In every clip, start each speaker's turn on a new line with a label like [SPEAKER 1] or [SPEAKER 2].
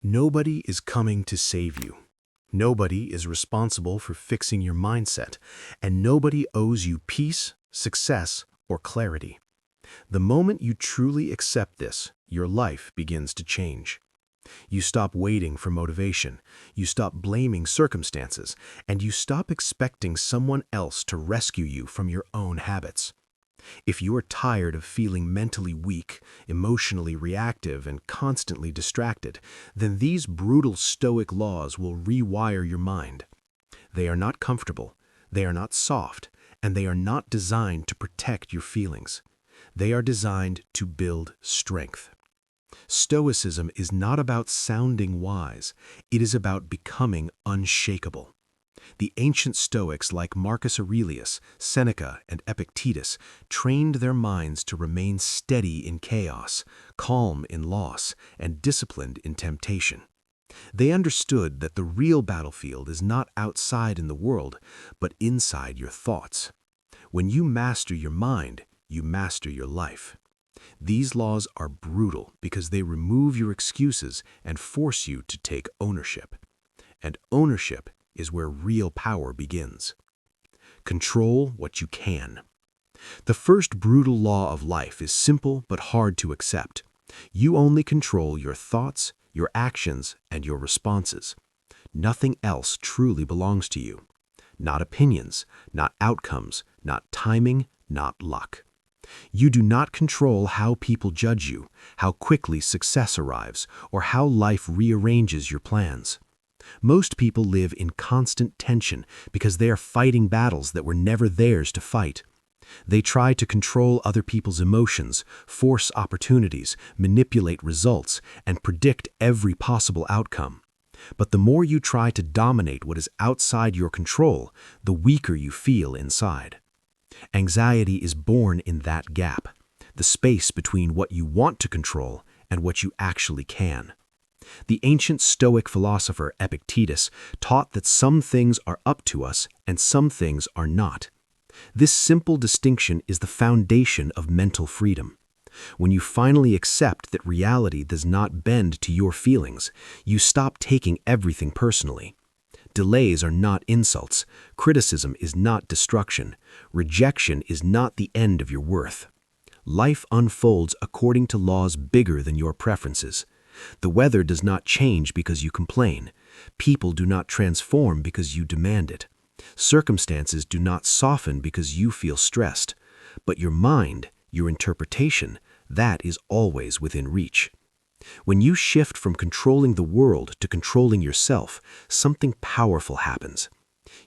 [SPEAKER 1] Nobody is coming to save you. Nobody is responsible for fixing your mindset, and nobody owes you peace, success, or clarity. The moment you truly accept this, your life begins to change. You stop waiting for motivation, you stop blaming circumstances, and you stop expecting someone else to rescue you from your own habits. If you are tired of feeling mentally weak, emotionally reactive, and constantly distracted, then these brutal Stoic laws will rewire your mind. They are not comfortable, they are not soft, and they are not designed to protect your feelings. They are designed to build strength. Stoicism is not about sounding wise, it is about becoming unshakable. The ancient Stoics like Marcus Aurelius, Seneca, and Epictetus trained their minds to remain steady in chaos, calm in loss, and disciplined in temptation. They understood that the real battlefield is not outside in the world, but inside your thoughts. When you master your mind, you master your life. These laws are brutal because they remove your excuses and force you to take ownership. And ownership is where real power begins. Control what you can. The first brutal law of life is simple but hard to accept. You only control your thoughts, your actions, and your responses. Nothing else truly belongs to you. Not opinions, not outcomes, not timing, not luck. You do not control how people judge you, how quickly success arrives, or how life rearranges your plans. Most people live in constant tension because they are fighting battles that were never theirs to fight. They try to control other people's emotions, force opportunities, manipulate results, and predict every possible outcome. But the more you try to dominate what is outside your control, the weaker you feel inside. Anxiety is born in that gap, the space between what you want to control and what you actually can. The ancient Stoic philosopher Epictetus taught that some things are up to us and some things are not. This simple distinction is the foundation of mental freedom. When you finally accept that reality does not bend to your feelings, you stop taking everything personally. Delays are not insults, criticism is not destruction, rejection is not the end of your worth. Life unfolds according to laws bigger than your preferences. The weather does not change because you complain. People do not transform because you demand it. Circumstances do not soften because you feel stressed. But your mind, your interpretation, that is always within reach. When you shift from controlling the world to controlling yourself, something powerful happens.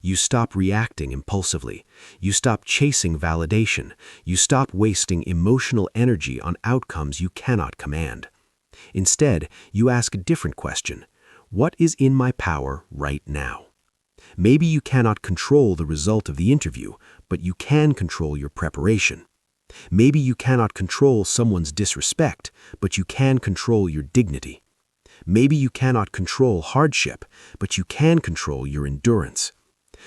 [SPEAKER 1] You stop reacting impulsively. You stop chasing validation. You stop wasting emotional energy on outcomes you cannot command. Instead, you ask a different question. What is in my power right now? Maybe you cannot control the result of the interview, but you can control your preparation. Maybe you cannot control someone's disrespect, but you can control your dignity. Maybe you cannot control hardship, but you can control your endurance.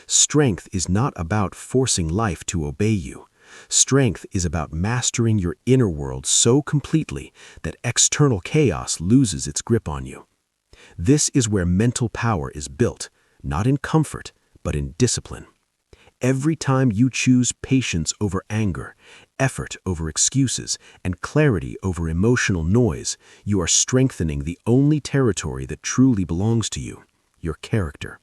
[SPEAKER 1] Strength is not about forcing life to obey you. Strength is about mastering your inner world so completely that external chaos loses its grip on you. This is where mental power is built, not in comfort, but in discipline. Every time you choose patience over anger, effort over excuses, and clarity over emotional noise, you are strengthening the only territory that truly belongs to you, your character.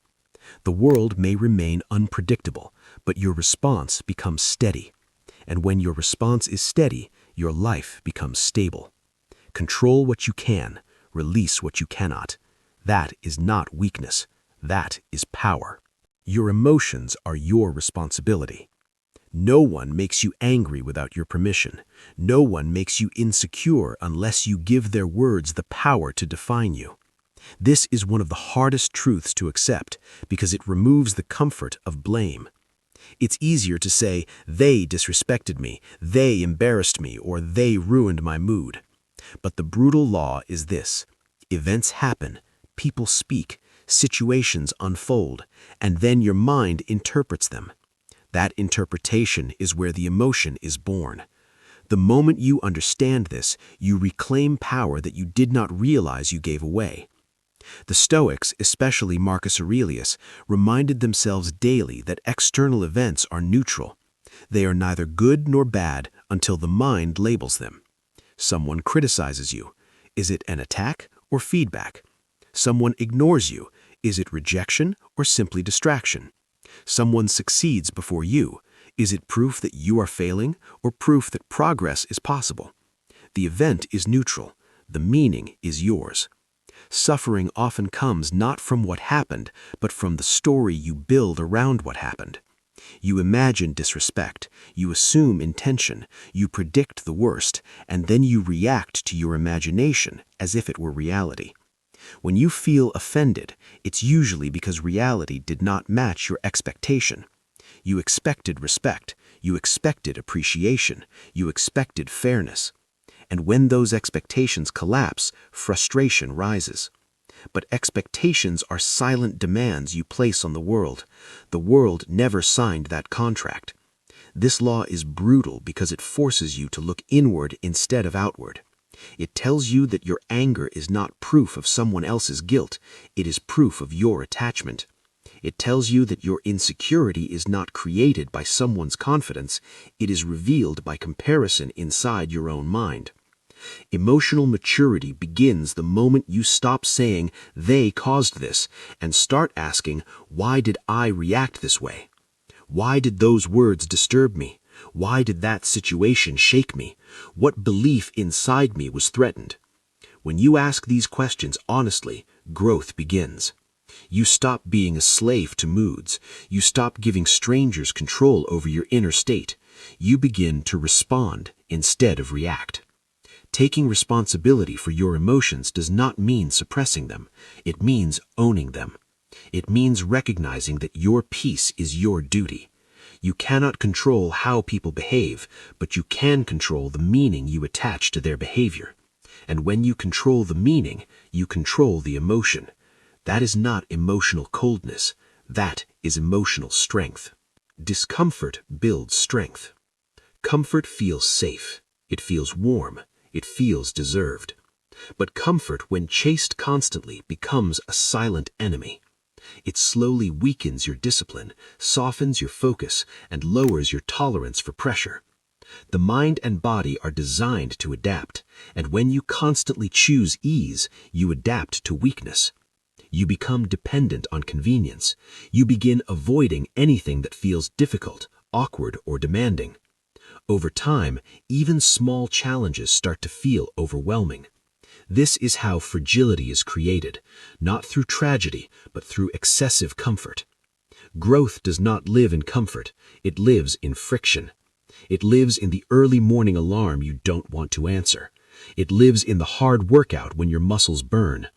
[SPEAKER 1] The world may remain unpredictable, but your response becomes steady. And when your response is steady, your life becomes stable. Control what you can, release what you cannot. That is not weakness. That is power. Your emotions are your responsibility. No one makes you angry without your permission. No one makes you insecure unless you give their words the power to define you. This is one of the hardest truths to accept because it removes the comfort of blame. It's easier to say, they disrespected me, they embarrassed me, or they ruined my mood. But the brutal law is this: events happen, people speak, situations unfold, and then your mind interprets them. That interpretation is where the emotion is born. The moment you understand this, you reclaim power that you did not realize you gave away. The Stoics, especially Marcus Aurelius, reminded themselves daily that external events are neutral. They are neither good nor bad until the mind labels them. Someone criticizes you. Is it an attack or feedback? Someone ignores you. Is it rejection or simply distraction? Someone succeeds before you. Is it proof that you are failing or proof that progress is possible? The event is neutral. The meaning is yours. Suffering often comes not from what happened, but from the story you build around what happened. You imagine disrespect, you assume intention, you predict the worst, and then you react to your imagination as if it were reality. When you feel offended, it's usually because reality did not match your expectation. You expected respect, you expected appreciation, you expected fairness. And when those expectations collapse, frustration rises. But expectations are silent demands you place on the world. The world never signed that contract. This law is brutal because it forces you to look inward instead of outward. It tells you that your anger is not proof of someone else's guilt, it is proof of your attachment. It tells you that your insecurity is not created by someone's confidence, it is revealed by comparison inside your own mind. Emotional maturity begins the moment you stop saying, "They caused this," and start asking, "Why did I react this way? Why did those words disturb me? Why did that situation shake me? What belief inside me was threatened?" When you ask these questions honestly, growth begins. You stop being a slave to moods. You stop giving strangers control over your inner state. You begin to respond instead of react. Taking responsibility for your emotions does not mean suppressing them. It means owning them. It means recognizing that your peace is your duty. You cannot control how people behave, but you can control the meaning you attach to their behavior. And when you control the meaning, you control the emotion. That is not emotional coldness. That is emotional strength. Discomfort builds strength. Comfort feels safe. It feels warm. It feels deserved. But comfort, when chased constantly, becomes a silent enemy. It slowly weakens your discipline, softens your focus, and lowers your tolerance for pressure. The mind and body are designed to adapt, and when you constantly choose ease, you adapt to weakness. You become dependent on convenience. You begin avoiding anything that feels difficult, awkward, or demanding. Over time, even small challenges start to feel overwhelming. This is how fragility is created, not through tragedy, but through excessive comfort. Growth does not live in comfort, it lives in friction. It lives in the early morning alarm you don't want to answer. It lives in the hard workout when your muscles burn.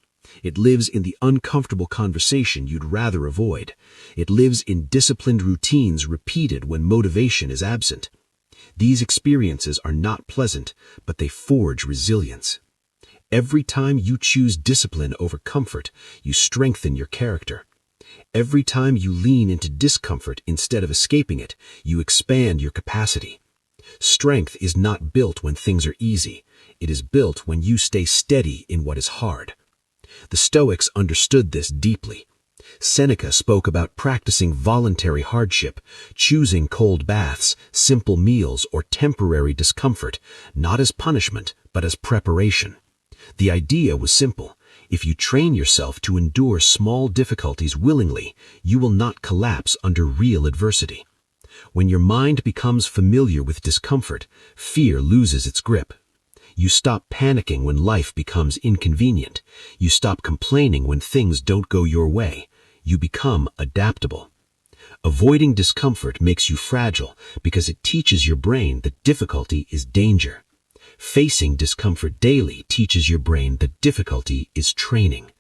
[SPEAKER 1] It lives in the uncomfortable conversation you'd rather avoid. It lives in disciplined routines repeated when motivation is absent. These experiences are not pleasant, but they forge resilience. Every time you choose discipline over comfort, you strengthen your character. Every time you lean into discomfort instead of escaping it, you expand your capacity. Strength is not built when things are easy. It is built when you stay steady in what is hard. The Stoics understood this deeply. Seneca spoke about practicing voluntary hardship, choosing cold baths, simple meals, or temporary discomfort, not as punishment, but as preparation. The idea was simple. If you train yourself to endure small difficulties willingly, you will not collapse under real adversity. When your mind becomes familiar with discomfort, fear loses its grip. You stop panicking when life becomes inconvenient. You stop complaining when things don't go your way. You become adaptable. Avoiding discomfort makes you fragile because it teaches your brain that difficulty is danger. Facing discomfort daily teaches your brain that difficulty is training.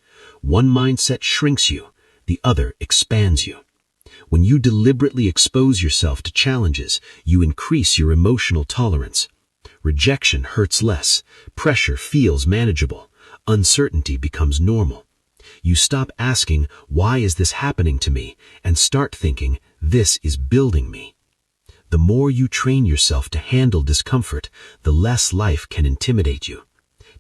[SPEAKER 1] One mindset shrinks you, the other expands you. When you deliberately expose yourself to challenges, you increase your emotional tolerance. Rejection hurts less, pressure feels manageable, uncertainty becomes normal. You stop asking, "Why is this happening to me?" and start thinking, "This is building me." The more you train yourself to handle discomfort, the less life can intimidate you.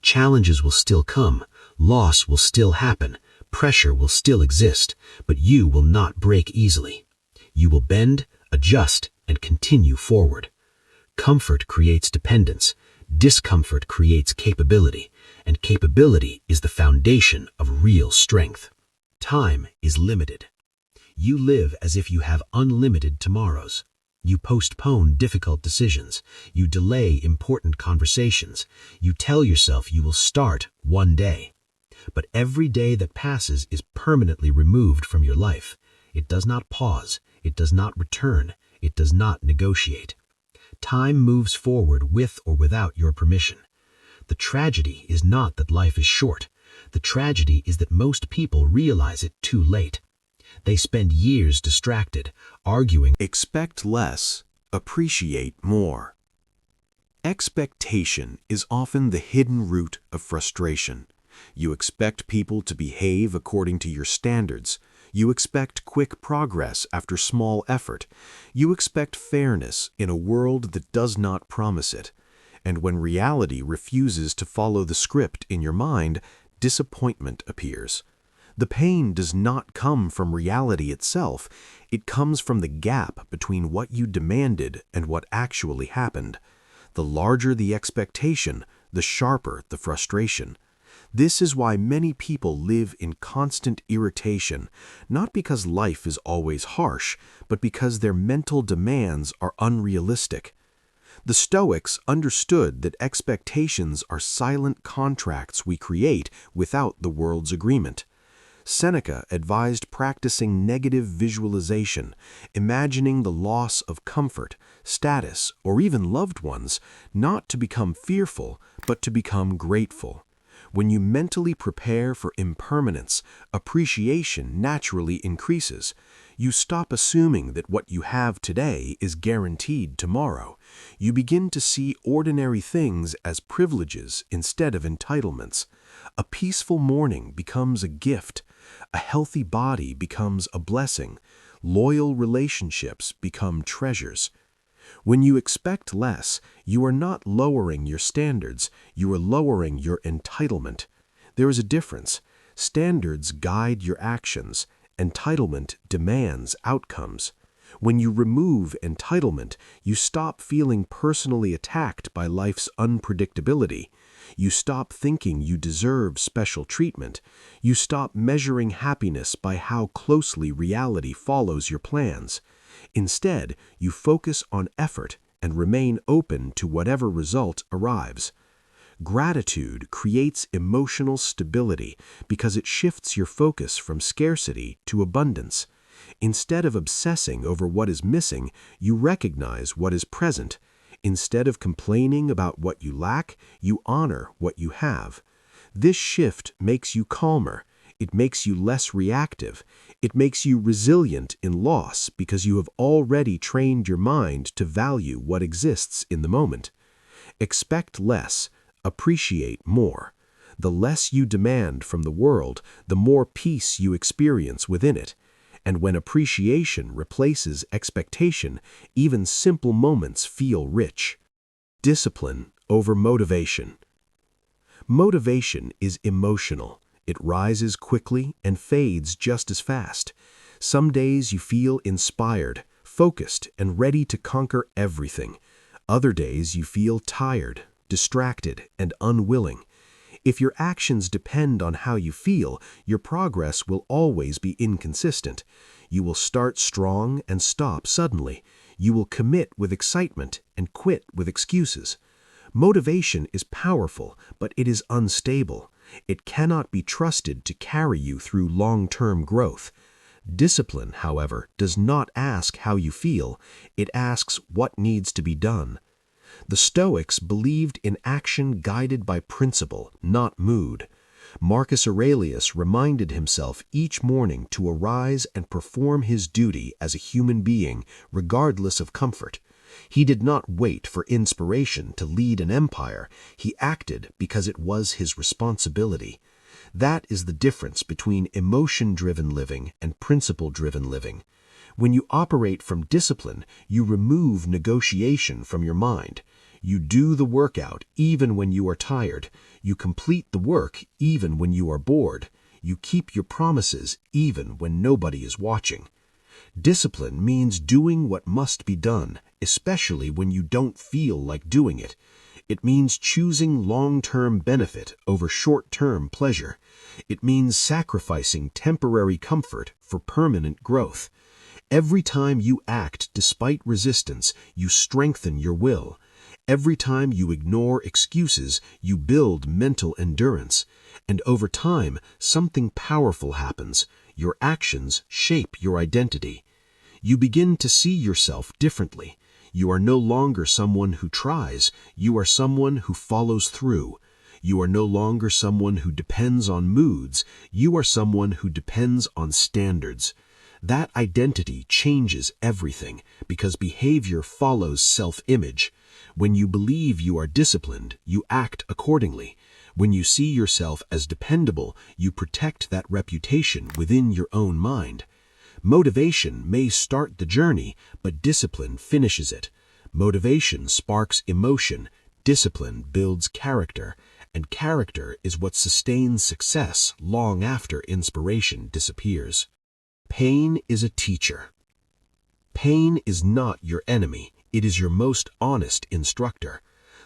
[SPEAKER 1] Challenges will still come, loss will still happen,
[SPEAKER 2] pressure will still exist, but you will not break easily. You will bend, adjust, and continue forward. Comfort creates dependence, discomfort creates capability, and capability is the foundation of real strength. Time is limited. You live as if you have unlimited tomorrows. You postpone difficult decisions. You delay important conversations. You tell yourself you will start one day. But every day that passes is permanently removed from your life. It does not pause. It does not return. It does not negotiate. Time moves forward with or without your permission. The tragedy is not that life is short. The tragedy is that most people realize it too late. They spend years distracted, arguing.
[SPEAKER 1] Expect less, appreciate more. Expectation is often the hidden root of frustration. You expect people to behave according to your standards. You expect quick progress after small effort. You expect fairness in a world that does not promise it. And when reality refuses to follow the script in your mind, disappointment appears. The pain does not come from reality itself. It comes from the gap between what you demanded and what actually happened. The larger the expectation, the sharper the frustration. This is why many people live in constant irritation, not because life is always harsh, but because their mental demands are unrealistic. The Stoics understood that expectations are silent contracts we create without the world's agreement. Seneca advised practicing negative visualization, imagining the loss of comfort, status, or even loved ones, not to become fearful, but to become grateful. When you mentally prepare for impermanence, appreciation naturally increases. You stop assuming that what you have today is guaranteed tomorrow. You begin to see ordinary things as privileges instead of entitlements. A peaceful morning becomes a gift. A healthy body becomes a blessing. Loyal relationships become treasures. When you expect less, you are not lowering your standards, you are lowering your entitlement. There is a difference. Standards guide your actions. Entitlement demands outcomes. When you remove entitlement, you stop feeling personally attacked by life's unpredictability. You stop thinking you deserve special treatment. You stop measuring happiness by how closely reality follows your plans. Instead, you focus on effort and remain open to whatever result arrives. Gratitude creates emotional stability because it shifts your focus from scarcity to abundance. Instead of obsessing over what is missing, you recognize what is present. Instead of complaining about what you lack, you honor what you have. This shift makes you calmer. It makes you less reactive. It makes you resilient in loss because you have already trained your mind to value what exists in the moment. Expect less, appreciate more. The less you demand from the world, the more peace you experience within it. And when appreciation replaces expectation, even simple moments feel rich. Discipline over motivation. Motivation is emotional. It rises quickly and fades just as fast. Some days you feel inspired, focused, and ready to conquer everything. Other days you feel tired, distracted, and unwilling. If your actions depend on how you feel, your progress will always be inconsistent. You will start strong and stop suddenly. You will commit with excitement and quit with excuses. Motivation is powerful, but it is unstable. It cannot be trusted to carry you through long-term growth. Discipline, however, does not ask how you feel. It asks what needs to be done. The Stoics believed in action guided by principle, not mood. Marcus Aurelius reminded himself each morning to arise and perform his duty as a human being, regardless of comfort. He did not wait for inspiration to lead an empire. He acted because it was his responsibility. That is the difference between emotion-driven living and principle-driven living. When you operate from discipline, you remove negotiation from your mind. You do the workout even when you are tired. You complete the work even when you are bored. You keep your promises even when nobody is watching. Discipline means doing what must be done, especially when you don't feel like doing it. It means choosing long-term benefit over short-term pleasure. It means sacrificing temporary comfort for permanent growth. Every time you act despite resistance, you strengthen your will. Every time you ignore excuses, you build mental endurance. And over time, something powerful happens. Your actions shape your identity. You begin to see yourself differently. You are no longer someone who tries. You are someone who follows through. You are no longer someone who depends on moods. You are someone who depends on standards. That identity changes everything because behavior follows self-image. When you believe you are disciplined, you act accordingly. When you see yourself as dependable, you protect that reputation within your own mind. Motivation may start the journey, but discipline finishes it. Motivation sparks emotion, discipline builds character, and character is what sustains success long after inspiration disappears. Pain is a teacher. Pain is not your enemy, it is your most honest instructor.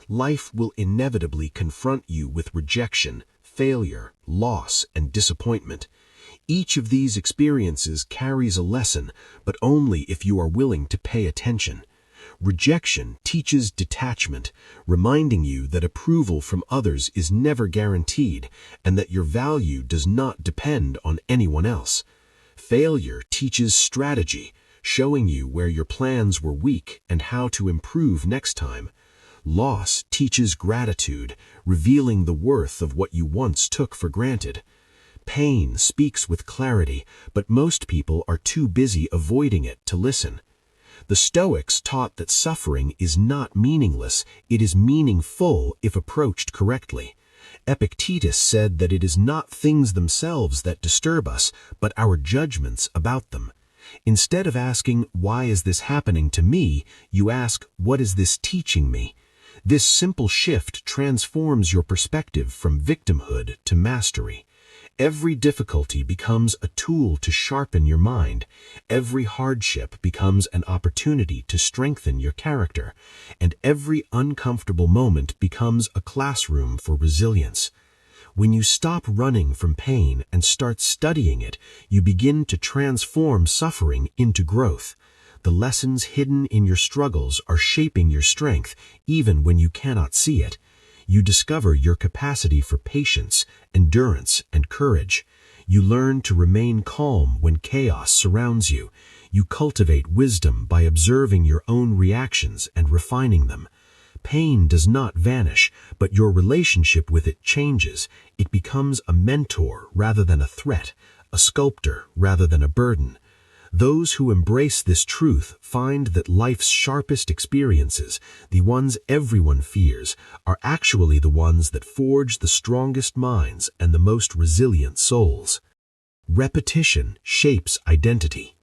[SPEAKER 1] Life will inevitably confront you with rejection, failure, loss, and disappointment. Each of these experiences carries a lesson, but only if you are willing to pay attention. Rejection teaches detachment, reminding you that approval from others is never guaranteed and that your value does not depend on anyone else. Failure teaches strategy, showing you where your plans were weak and how to improve next time. Loss teaches gratitude, revealing the worth of what you once took for granted. Pain speaks with clarity, but most people are too busy avoiding it to listen. The Stoics taught that suffering is not meaningless, it is meaningful if approached correctly. Epictetus said that it is not things themselves that disturb us, but our judgments about them. Instead of asking, "Why is this happening to me?" you ask, "What is this teaching me?" This simple shift transforms your perspective from victimhood to mastery. Every difficulty becomes a tool to sharpen your mind. Every hardship becomes an opportunity to strengthen your character. And every uncomfortable moment becomes a classroom for resilience. When you stop running from pain and start studying it, you begin to transform suffering into growth. The lessons hidden in your struggles are shaping your strength, even when you cannot see it. You discover your capacity for patience, endurance, and courage. You learn to remain calm when chaos surrounds you. You cultivate wisdom by observing your own reactions and refining them. Pain does not vanish, but your relationship with it changes. It becomes a mentor rather than a threat, a sculptor rather than a burden. Those who embrace this truth find that life's sharpest experiences, the ones everyone fears, are actually the ones that forge the strongest minds and the most resilient souls. Repetition shapes identity.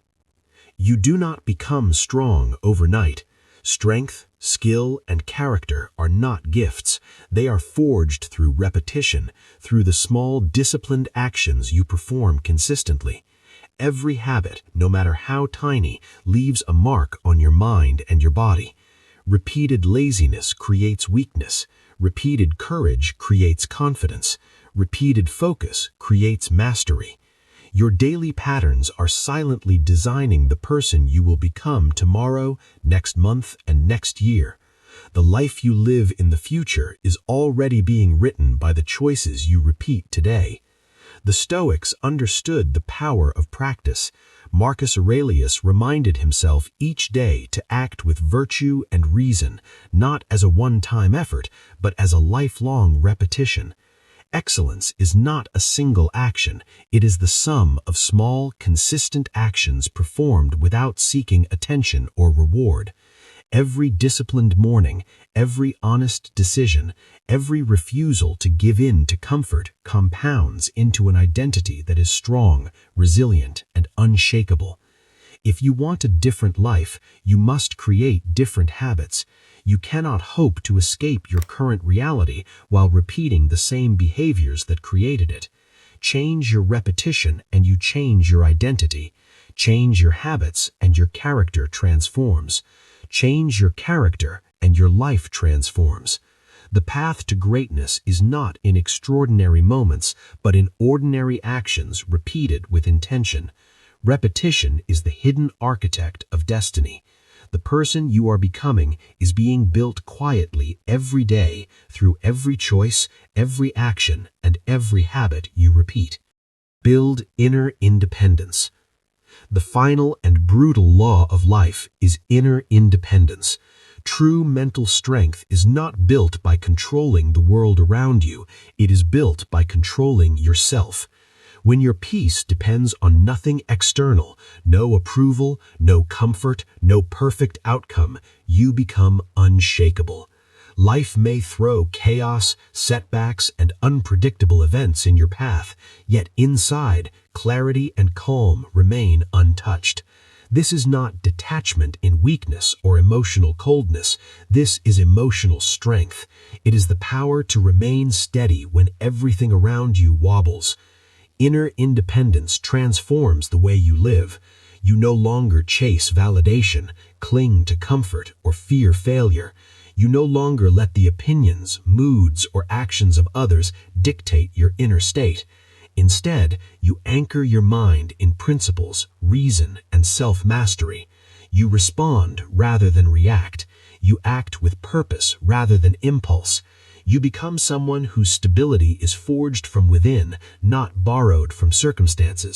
[SPEAKER 1] You do not become strong overnight. Strength, skill, and character are not gifts. They are forged through repetition, through the small disciplined actions you perform consistently. Every habit, no matter how tiny, leaves a mark on your mind and your body. Repeated laziness creates weakness. Repeated courage creates confidence. Repeated focus creates mastery. Your daily patterns are silently designing the person you will become tomorrow, next month, and next year. The life you live in the future is already being written by the choices you repeat today. The Stoics understood the power of practice. Marcus Aurelius reminded himself each day to act with virtue and reason, not as a one-time effort, but as a lifelong repetition. Excellence is not a single action. It is the sum of small, consistent actions performed without seeking attention or reward. Every disciplined morning, every honest decision, every refusal to give in to comfort compounds into an identity that is strong, resilient, and unshakable. If you want a different life, you must create different habits. You cannot hope to escape your current reality while repeating the same behaviors that created it.
[SPEAKER 2] Change your repetition and you change your identity. Change your habits and your character transforms. Change your character and your life transforms. The path to greatness is not in extraordinary moments, but in ordinary actions repeated with intention. Repetition is the hidden architect of destiny. The person you are becoming is being built quietly every day through every choice, every action, and every habit you repeat. Build inner independence. The final and brutal law of life is inner independence. True mental strength is not built by controlling the world around you, it is built by controlling yourself. When your peace depends on nothing external, no approval, no comfort, no perfect outcome, you become unshakable. Life may throw chaos, setbacks, and unpredictable events in your path, yet inside, clarity and calm remain untouched. This is not detachment in weakness or emotional coldness. This is emotional strength. It is the power to remain steady when everything around you wobbles. Inner independence transforms the way you live. You no longer chase validation, cling to comfort, or fear failure. You no longer let the opinions, moods, or actions of others dictate your inner state. Instead, you anchor your mind in principles, reason, and self-mastery. You respond rather than react. You act with purpose rather than impulse. You become someone whose stability is forged from within, not borrowed from circumstances.